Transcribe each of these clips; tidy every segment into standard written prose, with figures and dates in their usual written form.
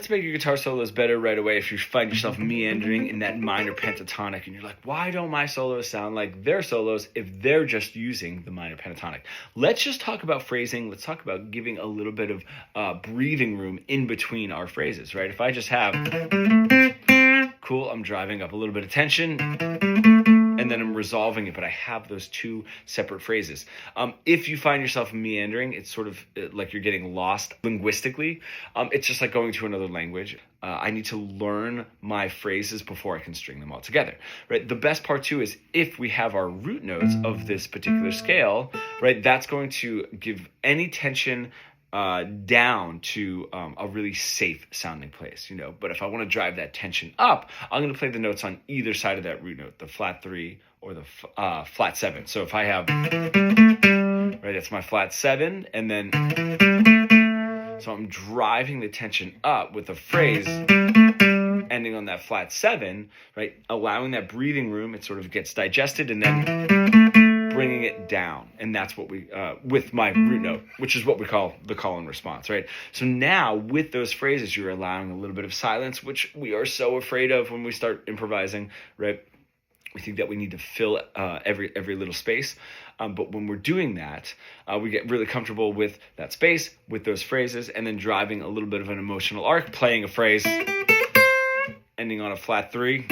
Let's make your guitar solos better right away if you find yourself meandering in that minor pentatonic and you're like, why don't my solos sound like their solos if they're just using the minor pentatonic? Let's just talk about phrasing. Let's talk about giving a little bit of breathing room in between our phrases, right? If I just have, cool, I'm driving up a little bit of tension, and then I'm resolving it, but I have those two separate phrases. If you find yourself meandering, it's sort of like you're getting lost linguistically. It's just like going to another language. I need to learn my phrases before I can string them all together, right? The best part too is if we have our root notes of this particular scale, right, that's going to give any tension down to a really safe sounding place, you know. But if I want to drive that tension up, I'm going to play the notes on either side of that root note, the flat 3 or the flat 7. So if I have, right, that's my flat 7, and then, so I'm driving the tension up with a phrase ending on that flat 7, right, allowing that breathing room, it sort of gets digested, and then bringing it down. And that's what we, with my root note, which is what we call the call and response, right? So now with those phrases, you're allowing a little bit of silence, which we are so afraid of when we start improvising, right? We think that we need to fill every little space. But when we're doing that, we get really comfortable with that space, with those phrases, and then driving a little bit of an emotional arc, playing a phrase, ending on a flat 3,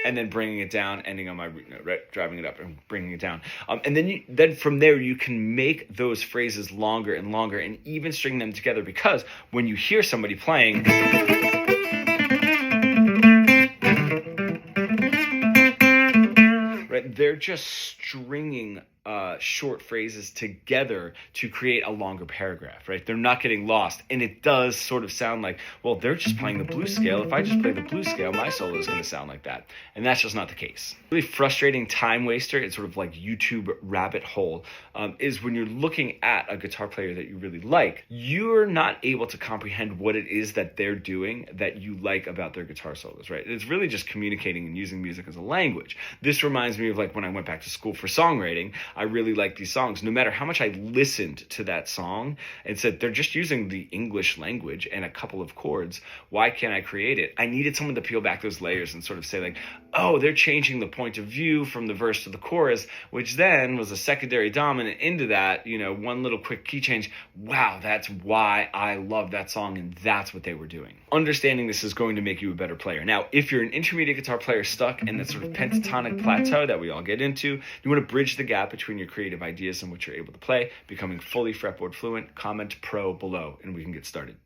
and then bringing it down, ending on my root note, right? Driving it up and bringing it down. And then from there, you can make those phrases longer and longer and even string them together, because when you hear somebody playing, right, they're just stringing short phrases together to create a longer paragraph, right? They're not getting lost. And it does sort of sound like, well, they're just playing the blues scale. If I just play the blues scale, my solo is going to sound like that. And that's just not the case. Really frustrating time waster, it's sort of like YouTube rabbit hole, is when you're looking at a guitar player that you really like, you're not able to comprehend what it is that they're doing that you like about their guitar solos, right? It's really just communicating and using music as a language. This reminds me of like when I went back to school for songwriting. I really like these songs. No matter how much I listened to that song and said, they're just using the English language and a couple of chords, why can't I create it? I needed someone to peel back those layers and sort of say like, oh, they're changing the point of view from the verse to the chorus, which then was a secondary dominant into that, you know, one little quick key change. Wow, that's why I love that song, and that's what they were doing. Understanding this is going to make you a better player. Now, if you're an intermediate guitar player stuck in that sort of pentatonic plateau that we all get into, you want to bridge the gap between your creative ideas and what you're able to play, becoming fully fretboard fluent, comment pro below, and we can get started.